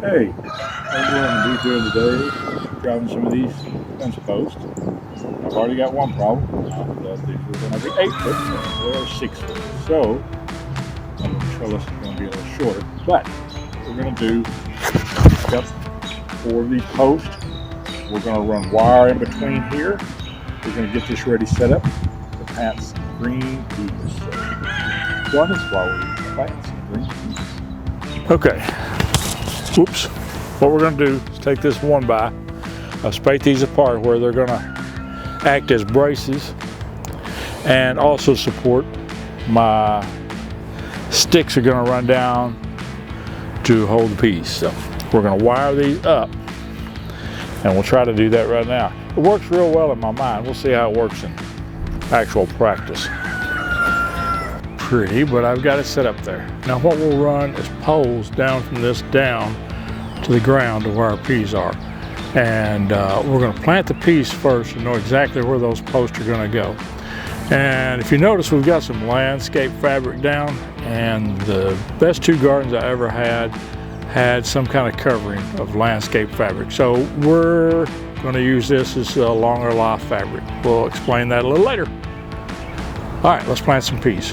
Hey, I'm going to be during the day driving some of these fence posts. I've already got one problem. These were going to be 8 foot, they're 6 foot. So, the trellis is going to be a little shorter. But, what we're going to do, pick up 4 of these posts. We're going to run wire in between here. We're going to get this ready set up to plant some green peas. So, join us while we plant some green peas. Okay. Whoops. What we're going to do is take this 1x, spaced these apart where they're going to act as braces and also support. My sticks are going to run down to hold the peas. So we're going to wire these up and we'll try to do that right now. It works real well in my mind. We'll see how it works in actual practice. Pretty, but I've got it set up there. Now what we'll run is poles down from this down to the ground to where our peas are. And we're going to plant the peas first and know exactly where those posts are going to go. And if you notice, we've got some landscape fabric down, and the best 2 gardens I ever had some kind of covering of landscape fabric. So we're going to use this as a longer life fabric. We'll explain that a little later. All right, let's plant some peas.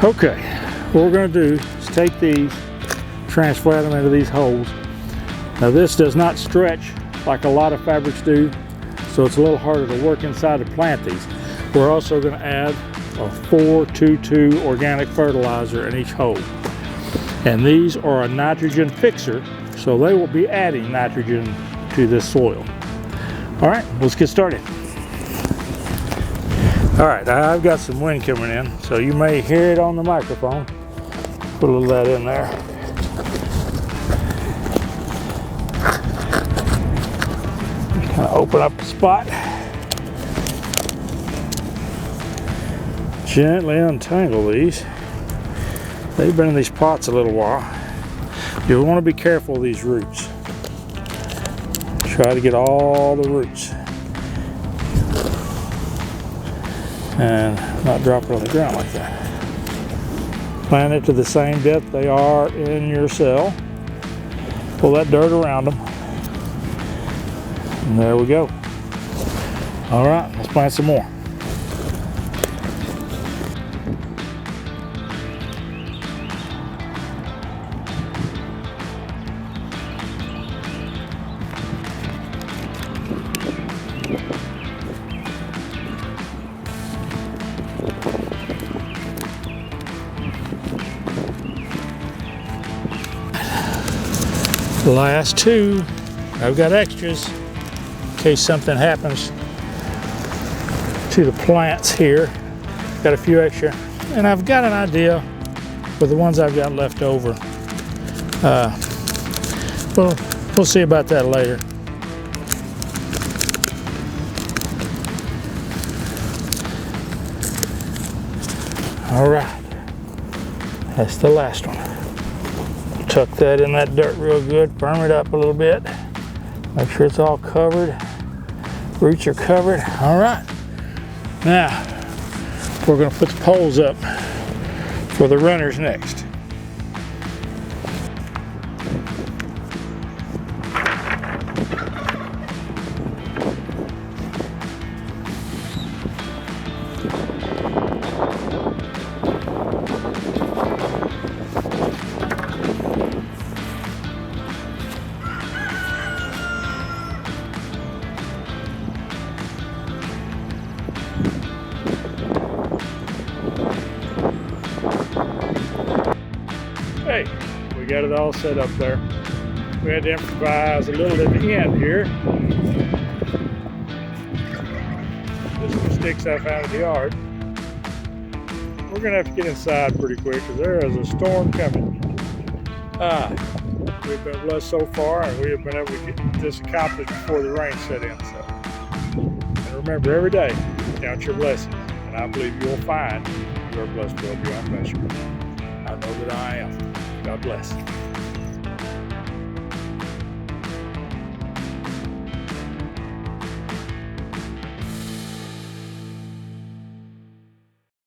Okay, what we're going to do is take these, transplant them into these holes. Now this does not stretch like a lot of fabrics do, so it's a little harder to work inside to plant these. We're also going to add a 4-2-2 organic fertilizer in each hole. And these are a nitrogen fixer, so they will be adding nitrogen to this soil. All right, let's get started. All right, I've got some wind coming in, so you may hear it on the microphone. Put a little of that in there. Just kind of open up the spot. Gently untangle these. They've been in these pots a little while. You'll want to be careful of these roots. Try to get all the roots and not drop it on the ground like that. Plant it to the same depth they are in your cell. Pull that dirt around them. And there we go. All right, let's plant some more. The last 2, I've got extras in case something happens to the plants here. Got a few extra, and I've got an idea for the ones I've got left over. We'll see about that later. All right, that's the last one. Tuck that in that dirt real good, firm it up a little bit. Make sure it's all covered. Roots are covered. All right. Now, we're going to put the poles up for the runners next. Okay, we got it all set up there. We had to improvise a little at the end here. Just some sticks I found in the yard. We're gonna have to get inside pretty quick because there is a storm coming. We've been blessed so far, and we have been able to get this accomplished before the rain set in. So, and remember, every day, count your blessings, and I believe you'll find you are blessed well beyond measure. I know that I am. God bless.